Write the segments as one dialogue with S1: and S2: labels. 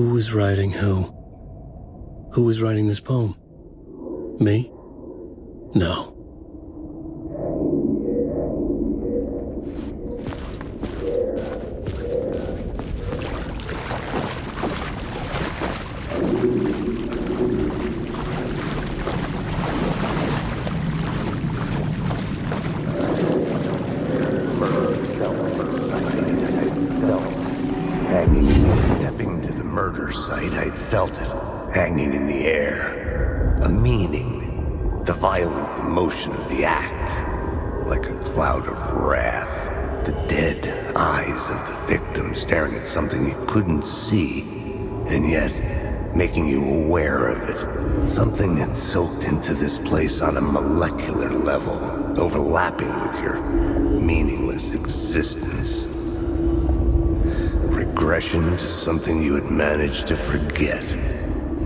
S1: Who was writing who? Who was writing this poem? Me? No.
S2: Stepping to the murder site, I'd felt it, hanging in the air. A meaning, the violent emotion of the act, like a cloud of wrath. The dead eyes of the victim staring at something you couldn't see, and yet making you aware of it. Something had soaked into this place on a molecular level, overlapping with your meaningless existence. Regression to something you had managed to forget,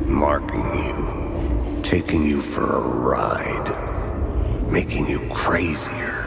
S2: marking you, taking you for a ride, making you crazier.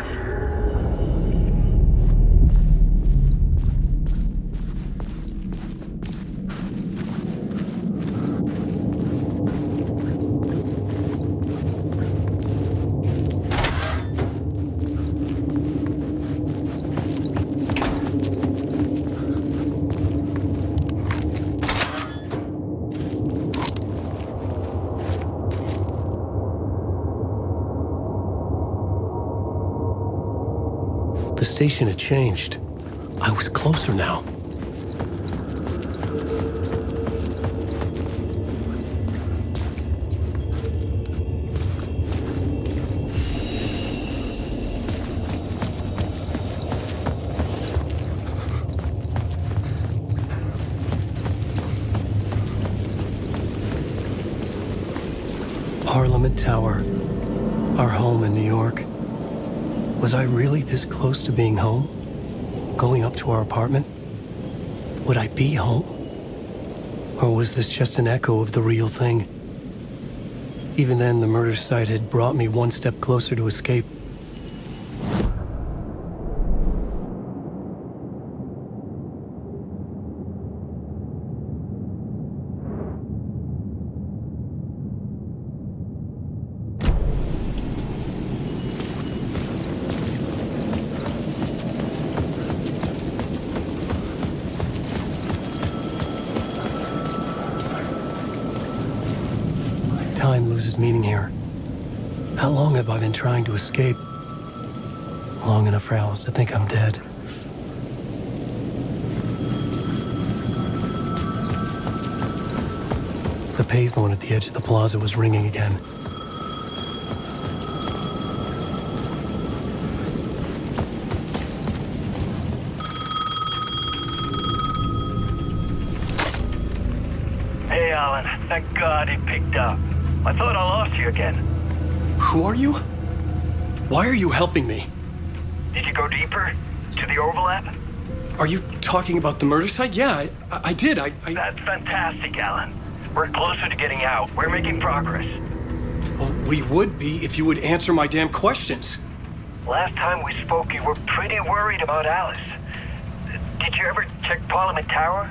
S1: The station had changed. I was closer now. Parliament Tower, our home in New York. Was I really this close to being home? Going up to our apartment? Would I be home? Or was this just an echo of the real thing? Even then, the murder site had brought me one step closer to escape. Time loses meaning here. How long have I been trying to escape? Long enough for Alice to think I'm dead. The payphone at the edge of the plaza was ringing again.
S3: Hey, Alan. Thank God he picked up. I thought I lost you again.
S1: Who are you? Why are you helping me?
S3: Did you go deeper? To the overlap?
S1: Are you talking about the murder site? Yeah, I did. I...
S3: That's fantastic, Alan. We're closer to getting out. We're making progress.
S1: Well, we would be if you would answer my damn questions.
S3: Last time we spoke, you were pretty worried about Alice. Did you ever check Parliament Tower?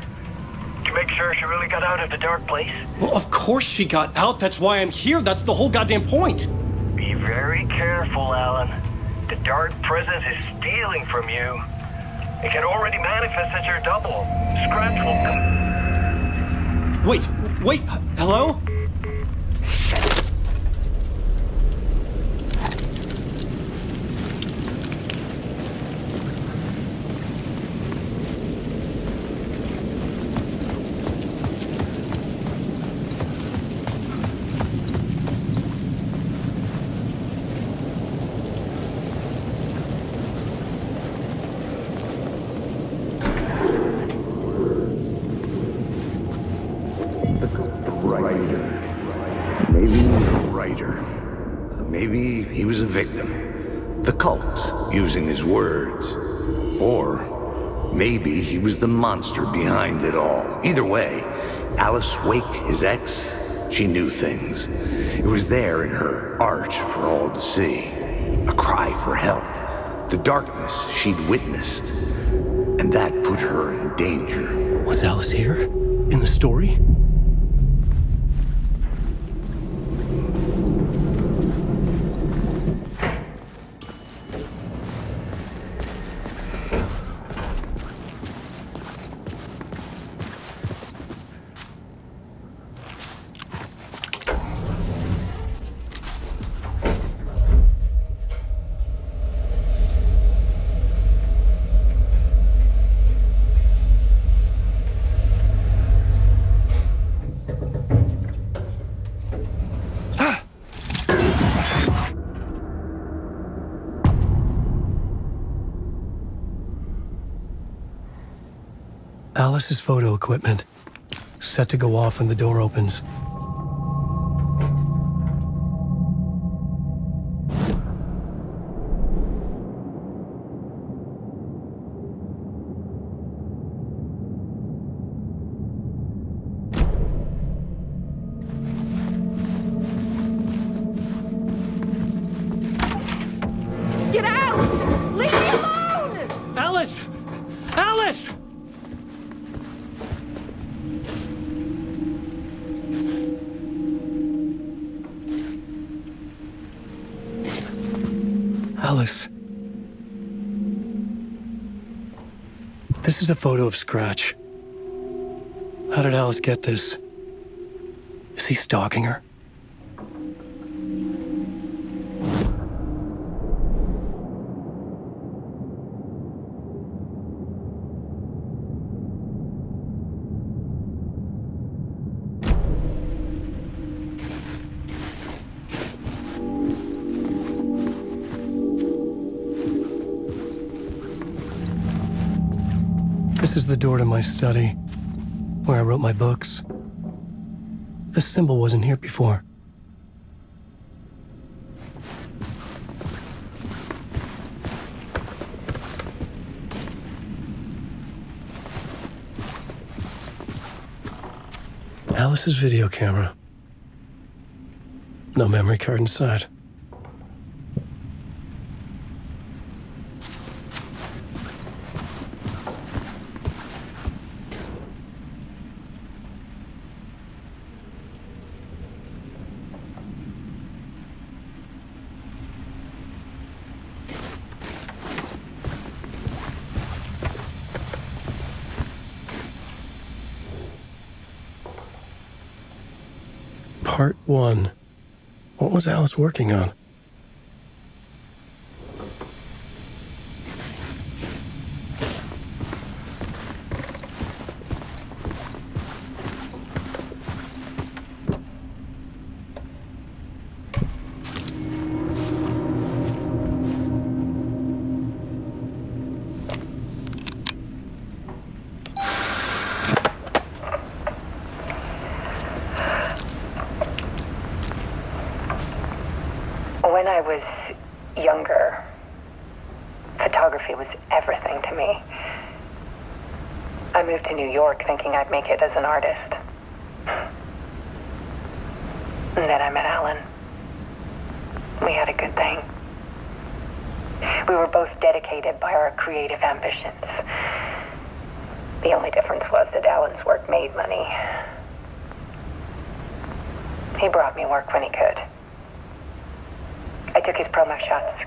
S3: To make sure she really got out of the dark place?
S1: Well, of course she got out. That's why I'm here. That's the whole goddamn point.
S3: Be very careful, Alan. The dark presence is stealing from you. It can already manifest as your double. Scratch will come...
S1: Wait, hello?
S2: Maybe he was a victim. The cult, using his words. Or maybe he was the monster behind it all. Either way, Alice Wake, his ex, she knew things. It was there in her art for all to see. A cry for help. The darkness she'd witnessed. And that put her in danger.
S1: Was Alice here? in the story? Alice's photo equipment, set to go off when the door opens.
S4: Get out! Leave me alone!
S1: Alice! Alice! Alice. This is a photo of Scratch. How did Alice get this? Is he stalking her? This is the door to my study, where I wrote my books. This symbol wasn't here before. Alice's video camera. No memory card inside. Part 1. What was Alice working on?
S5: When I was younger, photography was everything to me. I moved to New York thinking I'd make it as an artist. And then I met Alan. We had a good thing. We were both dedicated by our creative ambitions. The only difference was that Alan's work made money. He brought me work when he could. I took his promo shots,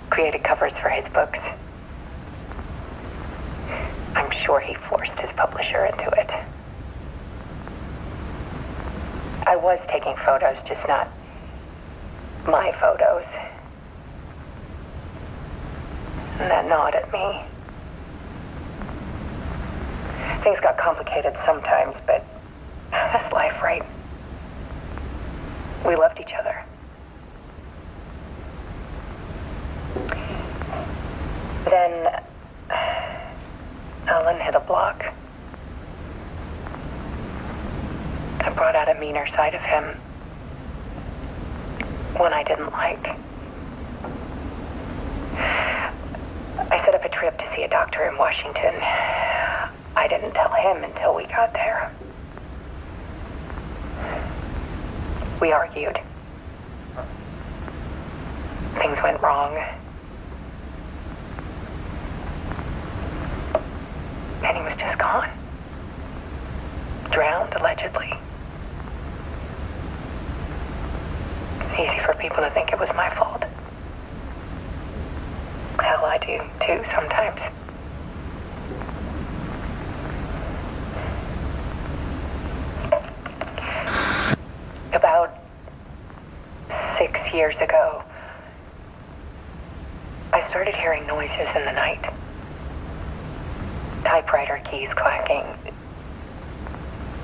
S5: created covers for his books. I'm sure he forced his publisher into it. I was taking photos, just not my photos. And that gnawed at me. Things got complicated sometimes, but that's life, right? We loved each other. Then Alan hit a block. I brought out a meaner side of him. One I didn't like. I set up a trip to see a doctor in Washington. I didn't tell him until we got there. We argued. Things went wrong. And he was just gone. found, allegedly. It's easy for people to think it was my fault. Hell, I do too sometimes. About 6 years ago, I started hearing noises in the night. Typewriter keys clacking.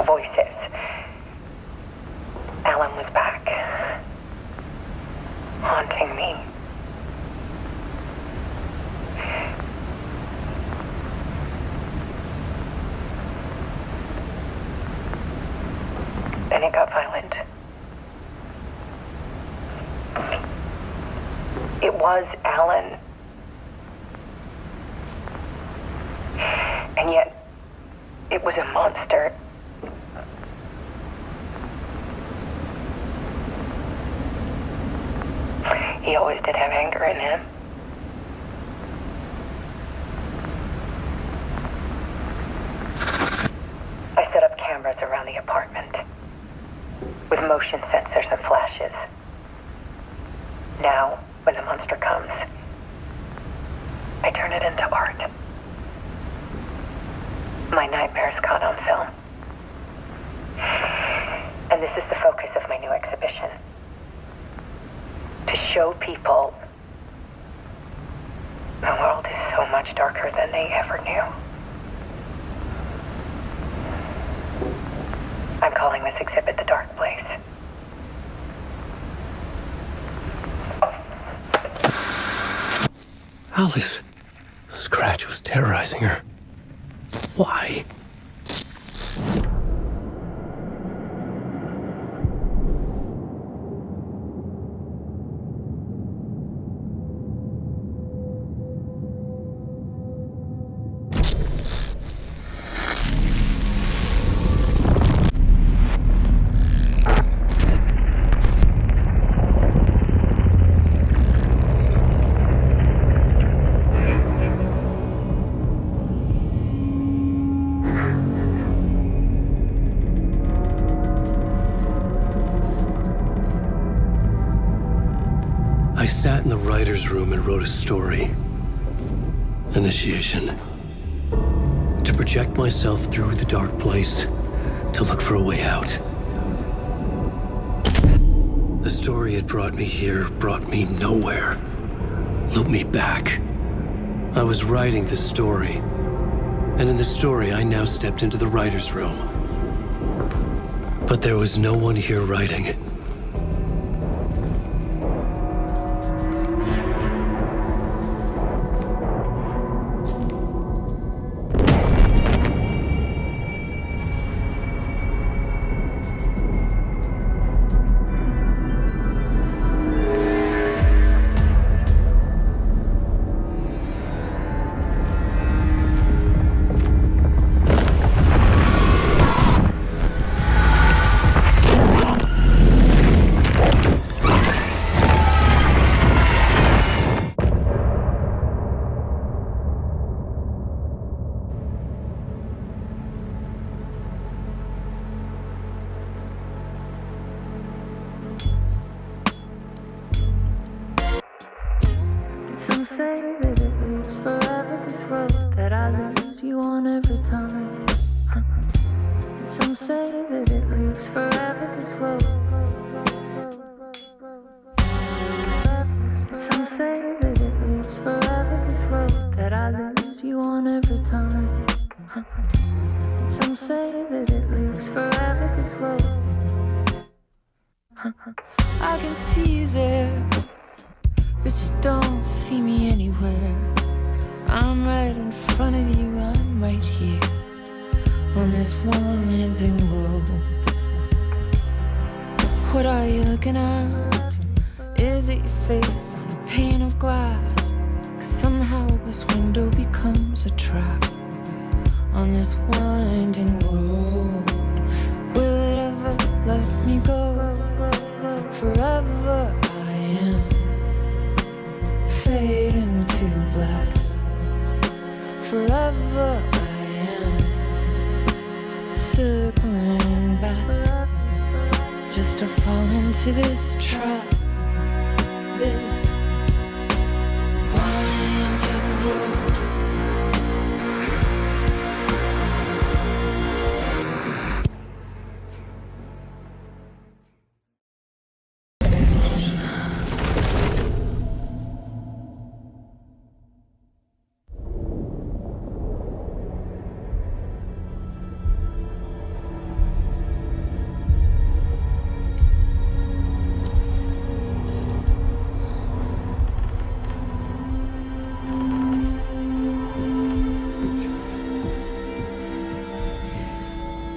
S5: Voices. Alan was back. Haunting me. Then it got violent. It was Alan. And yet, it was a monster. He always did have anger in him. I set up cameras around the apartment with motion sensors and flashes. Now, when the monster comes, I turn it into art. My nightmares caught on film. And this is the focus of my new exhibition. To show people the world is so much darker than they ever knew. I'm calling this exhibit The Dark Place.
S1: Alice. Scratch was terrorizing her. Why? I sat in the writer's room and wrote a story. Initiation. To project myself through the dark place, to look for a way out. The story had brought me here, brought me nowhere. Looped me back. I was writing the story. And in the story, I now stepped into the writer's room. But there was no one here writing it.
S6: Some say that it lives forever, this road that I lose you on every time. Some say that it lives forever, this road. Some say that it lives forever, this road that I lose you on every time. Some say that it lives forever, this road. I can see you there, but you don't see me anywhere. I'm right in front of you, I'm right here on this winding road. What are you looking at? Is it your face on a pane of glass? 'Cause somehow this window becomes a trap on this winding road. Will it ever let me go? Forever I am fading to black. Forever I am circling just to fall into this trap. This winding road.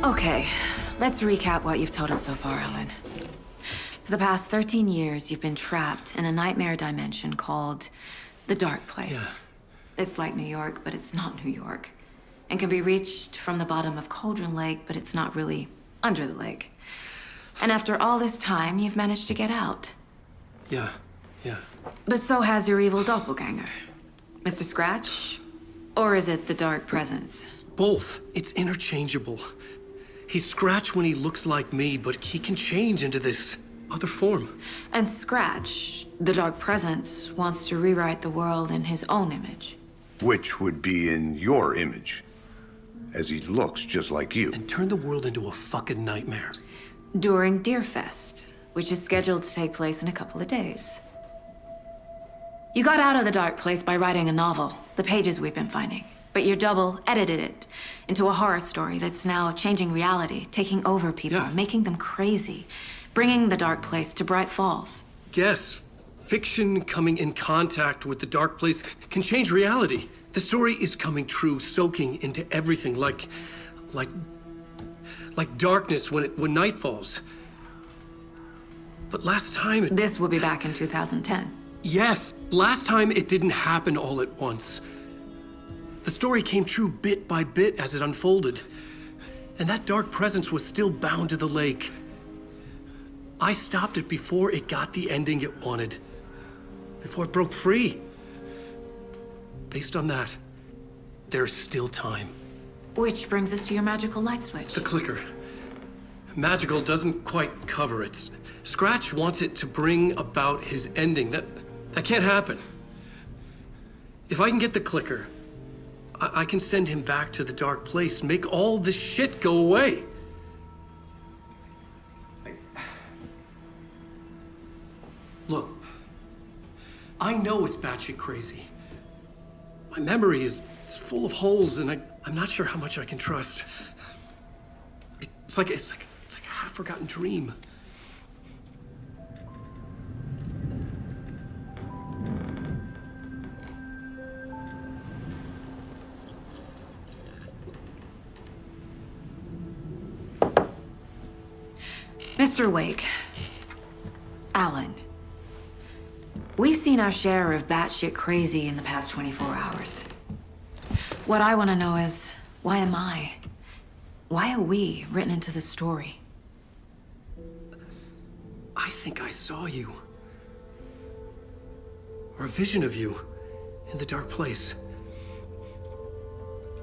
S4: Okay, let's recap what you've told us so far, Alan. For the past 13 years, you've been trapped in a nightmare dimension called the Dark Place.
S1: Yeah.
S4: It's like New York, but it's not New York. And can be reached from the bottom of Cauldron Lake, but it's not really under the lake. And after all this time, you've managed to get out.
S1: Yeah.
S4: But so has your evil doppelganger. Mr. Scratch? Or is it the Dark Presence?
S1: Both. It's interchangeable. He's Scratch when he looks like me, but he can change into this other form.
S4: And Scratch, the Dark Presence, wants to rewrite the world in his own image.
S2: Which would be in your image, as he looks just like you.
S1: And turn the world into a fucking nightmare.
S4: During Deerfest, which is scheduled to take place in a couple of days. You got out of the Dark Place by writing a novel, The Pages We've Been Finding. But your double edited it into a horror story that's now changing reality, taking over people,
S1: Yeah.
S4: making them crazy, bringing the Dark Place to Bright Falls.
S1: Yes, fiction coming in contact with the Dark Place can change reality. The story is coming true, soaking into everything like darkness when night falls. But last time
S4: This will be back in 2010.
S1: Yes, last time it didn't happen all at once. The story came true bit by bit as it unfolded. And that dark presence was still bound to the lake. I stopped it before it got the ending it wanted. Before it broke free. Based on that, there's still time.
S4: Which brings us to your magical light switch.
S1: The clicker. Magical doesn't quite cover it. Scratch wants it to bring about his ending. That can't happen. If I can get the clicker, I can send him back to the Dark Place, make all this shit go away. Look, I know it's batshit crazy. My memory is full of holes, and I'm not sure how much I can trust. It's like a half-forgotten dream.
S4: Mr. Wake, Alan, we've seen our share of batshit crazy in the past 24 hours. What I want to know is, why am I? Why are we written into the story?
S1: I think I saw you. Or a vision of you in the Dark Place.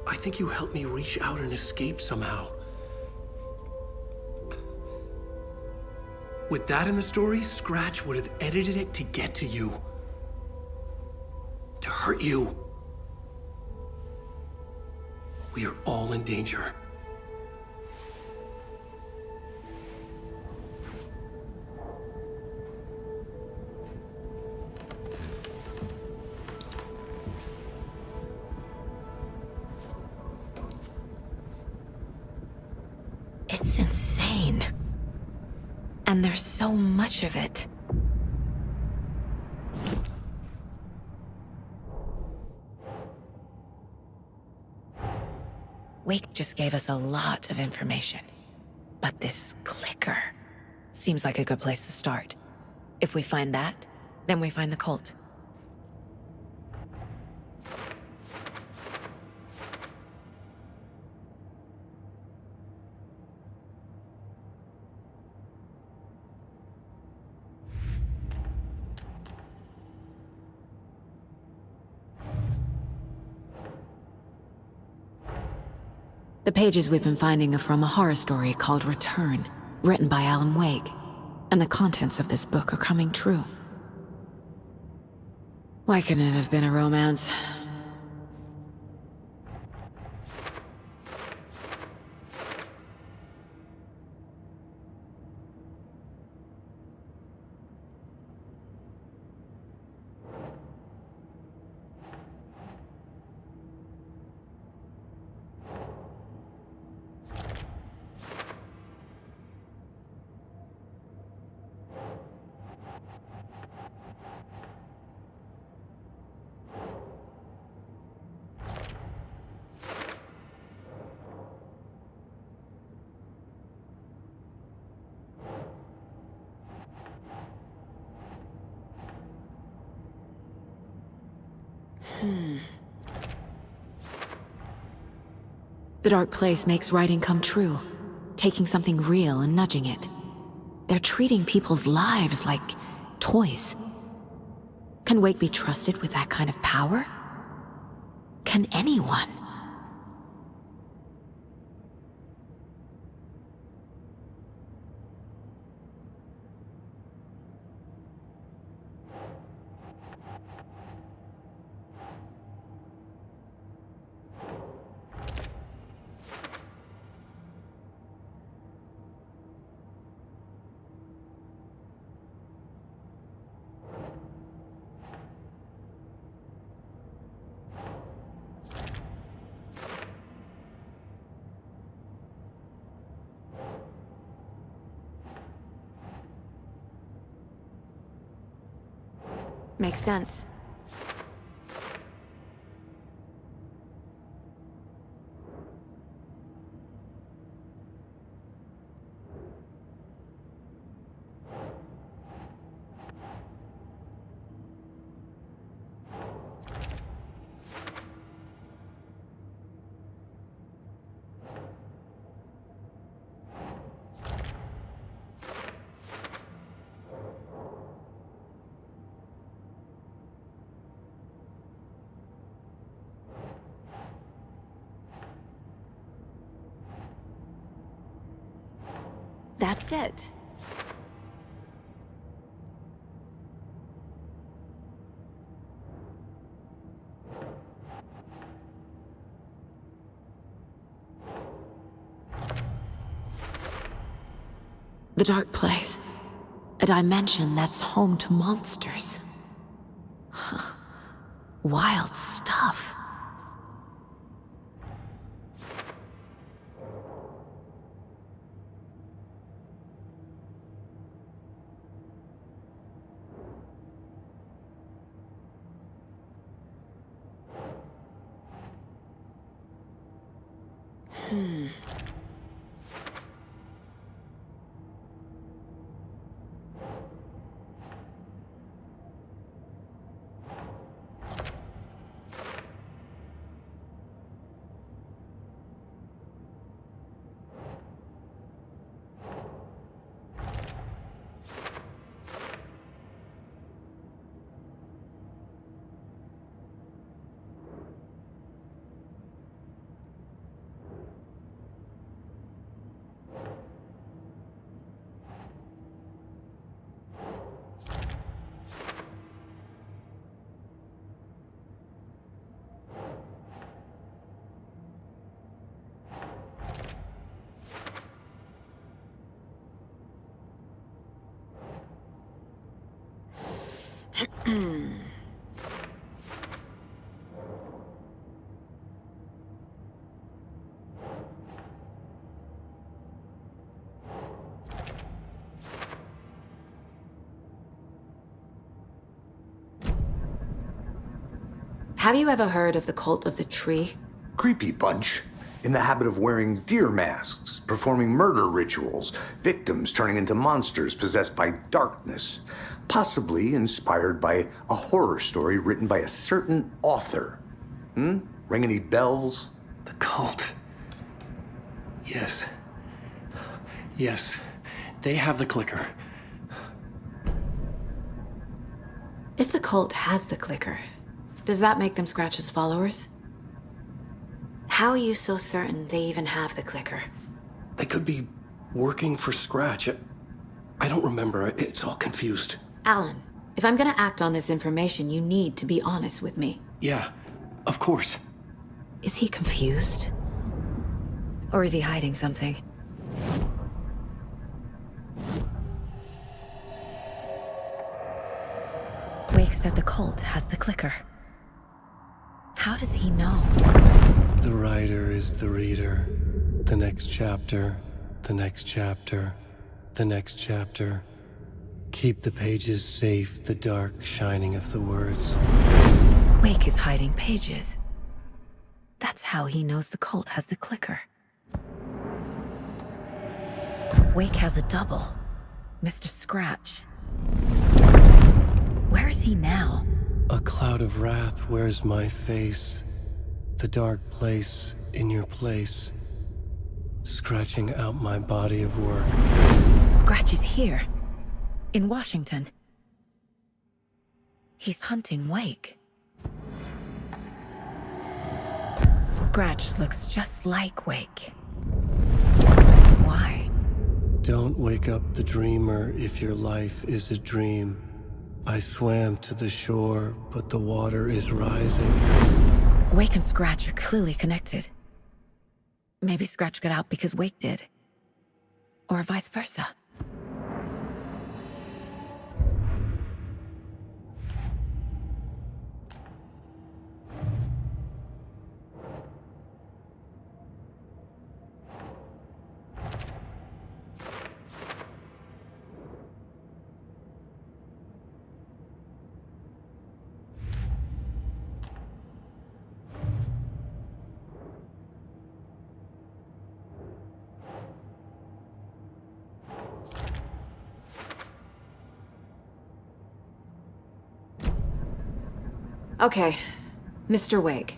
S1: I think you helped me reach out and escape somehow. With that in the story, Scratch would have edited it to get to you. To hurt you. We are all in danger.
S4: It's insane. And there's so much of it. Wake just gave us a lot of information. But this clicker seems like a good place to start. If we find that, then we find the cult. The pages we've been finding are from a horror story called Return, written by Alan Wake. And the contents of this book are coming true. Why couldn't it have been a romance? The dark place makes writing come true, taking something real and nudging it. They're treating people's lives like toys. Can Wake be trusted with that kind of power? Can anyone? Makes sense. That's it. The dark place. A dimension that's home to monsters. Huh. Wild stuff. Have you ever heard of the Cult of the Tree?
S2: Creepy bunch. In the habit of wearing deer masks, performing murder rituals, victims turning into monsters possessed by darkness, possibly inspired by a horror story written by a certain author. Ring any bells?
S1: The cult. Yes. Yes. They have the clicker.
S4: If the cult has the clicker, does that make them Scratch's followers? How are you so certain they even have the clicker?
S1: They could be working for Scratch. I don't remember. It's all confused.
S4: Alan, if I'm gonna act on this information, you need to be honest with me.
S1: Yeah, of course.
S4: Is he confused? Or is he hiding something? Wake said the cult has the clicker. How does he know?
S1: The writer is the reader. The next chapter, the next chapter, the next chapter. Keep the pages safe, the dark shining of the words.
S4: Wake is hiding pages. That's how he knows the cult has the clicker. Wake has a double. Mr. Scratch. Where is he now?
S1: A cloud of wrath wears my face. The dark place in your place. Scratching out my body of work.
S4: Scratch is here. In Washington. He's hunting Wake. Scratch looks just like Wake. Why?
S1: Don't wake up the dreamer if your life is a dream. I swam to the shore, but the water is rising.
S4: Wake and Scratch are clearly connected. Maybe Scratch got out because Wake did. Or vice versa. Okay, Mr. Wake.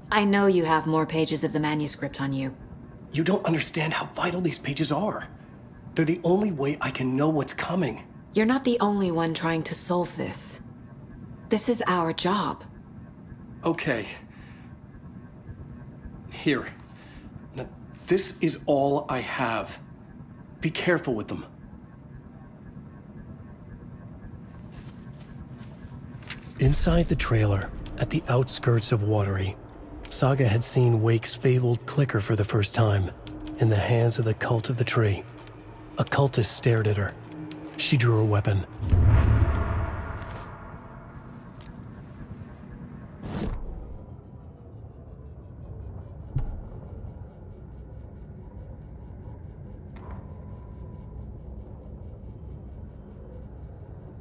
S4: I know you have more pages of the manuscript on you.
S1: You don't understand how vital these pages are. They're the only way I can know what's coming.
S4: You're not the only one trying to solve this. This is our job.
S1: Okay. Here. Now, this is all I have. Be careful with them. Inside the trailer, at the outskirts of Watery, Saga had seen Wake's fabled clicker for the first time, in the hands of the cult of the tree. A cultist stared at her. She drew her weapon.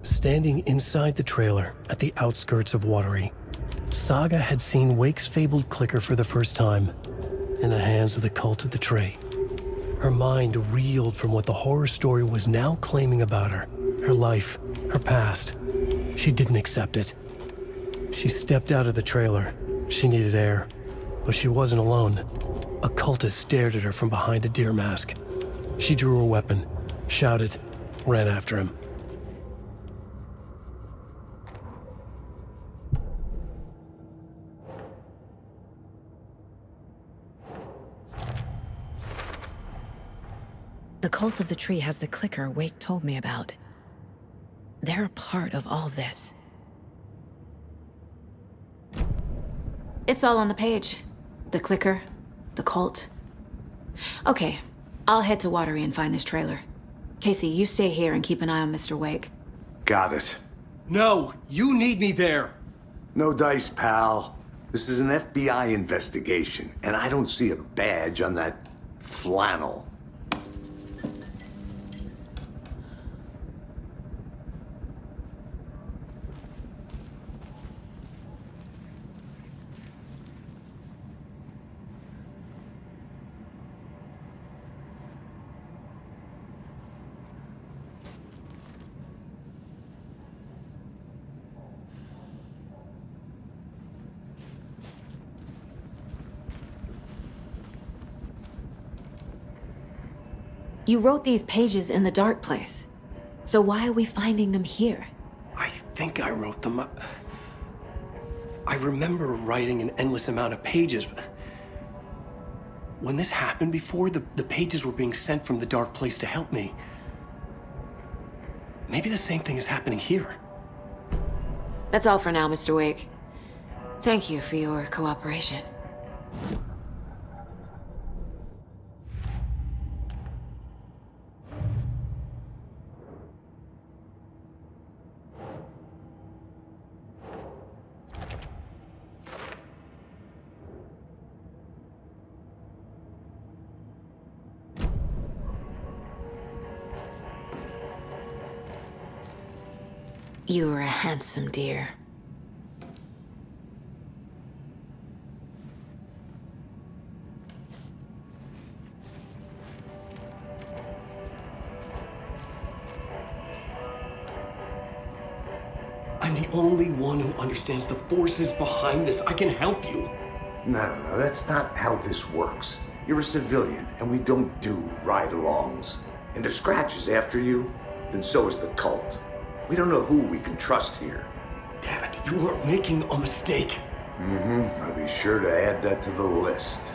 S1: Standing inside the trailer at the outskirts of Watery, Saga had seen Wake's fabled clicker for the first time, in the hands of the cult of the tree. Her mind reeled from what the horror story was now claiming about her, her life, her past. She didn't accept it. She stepped out of the trailer. She needed air, but she wasn't alone. A cultist stared at her from behind a deer mask. She drew her weapon, shouted, ran after him.
S4: The cult of the tree has the clicker Wake told me about. They're a part of all this. It's all on the page. The clicker, the cult. Okay, I'll head to Watery and find this trailer. Casey, you stay here and keep an eye on Mr. Wake.
S2: Got it.
S1: No, you need me there.
S2: No dice, pal. This is an FBI investigation, and I don't see a badge on that flannel.
S4: You wrote these pages in the dark place. So why are we finding them here?
S1: I think I wrote them. I remember writing an endless amount of pages. When this happened before, the pages were being sent from the dark place to help me. Maybe the same thing is happening here.
S4: That's all for now, Mr. Wake. Thank you for your cooperation. You are a handsome deer.
S1: I'm the only one who understands the forces behind this. I can help you.
S2: No, that's not how this works. You're a civilian, and we don't do ride-alongs. And if Scratch is after you, then so is the cult. We don't know who we can trust here.
S1: Damn it, you are making a mistake.
S2: I'll be sure to add that to the list.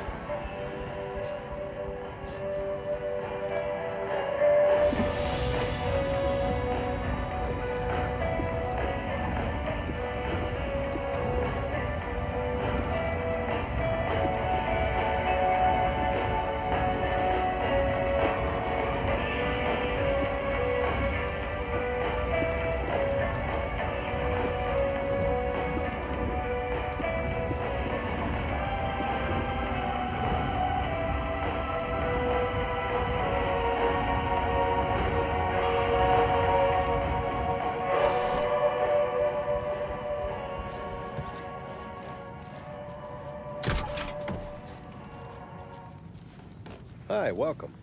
S7: Hi, welcome.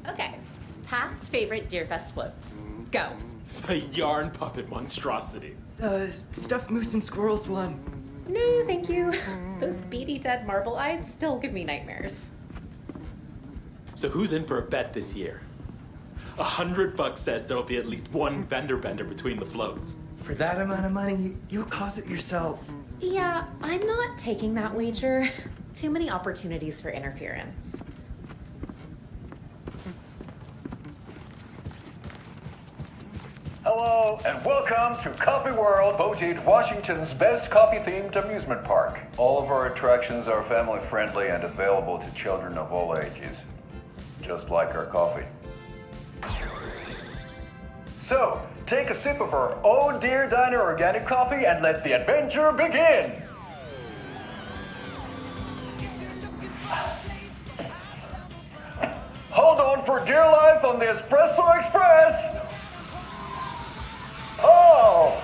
S8: Okay, past favorite Deerfest floats. Go.
S9: The yarn puppet monstrosity.
S10: Stuffed moose and squirrels one.
S8: No, thank you. Those beady dead marble eyes still give me nightmares.
S9: So who's in for a bet this year? $100 says there'll be at least one vendor bender between the floats.
S10: For that amount of money, you'll cause it yourself.
S8: Yeah, I'm not taking that wager. Too many opportunities for interference.
S3: Hello, and welcome to Coffee World, voted Washington's best coffee-themed amusement park. All of our attractions are family-friendly and available to children of all ages, just like our coffee. So, take a sip of our Oh Dear Diner organic coffee and let the adventure begin! Hold on for dear life on the Espresso Express! Oh!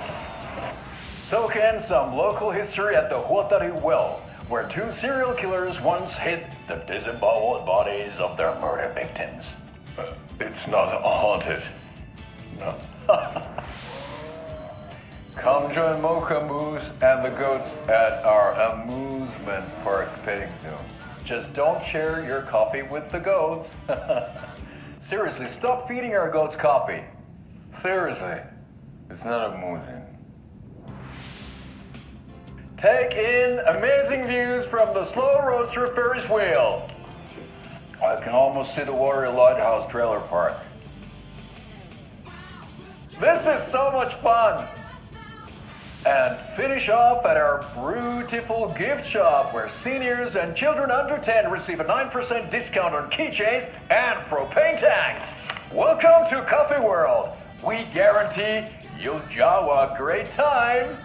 S3: Soak in some local history at the Huatari Well, where two serial killers once hid the disemboweled bodies of their murder victims. It's not haunted. No. Come join Mocha Moose and the goats at our amusement park petting zoo. Just don't share your coffee with the goats. Seriously, stop feeding our goats coffee. Seriously, it's not amusing. Take in amazing views from the Slow Roaster Ferris wheel. I can almost see the Watery Lighthouse trailer park. This is so much fun! And finish off at our beautiful gift shop where seniors and children under 10 receive a 9% discount on keychains and propane tanks. Welcome to Coffee World. We guarantee you'll jaw a great time.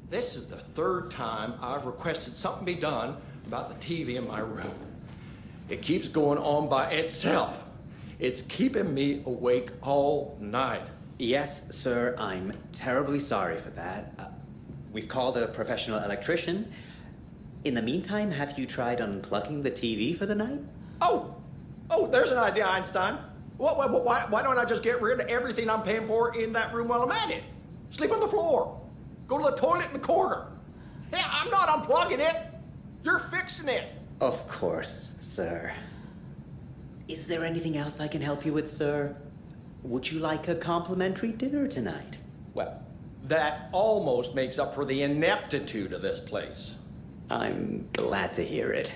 S11: This is the third time I've requested something be done about the TV in my room. It keeps going on by itself. It's keeping me awake all night.
S12: Yes, sir, I'm terribly sorry for that. We've called a professional electrician. In the meantime, have you tried unplugging the TV for the night?
S11: Oh, there's an idea, Einstein. Why don't I just get rid of everything I'm paying for in that room while I'm at it? Sleep on the floor. Go to the toilet in the corner. Yeah, I'm not unplugging it. You're fixing it.
S12: Of course, sir. Is there anything else I can help you with, sir? Would you like a complimentary dinner tonight?
S11: Well, that almost makes up for the ineptitude of this place.
S12: I'm glad to hear it.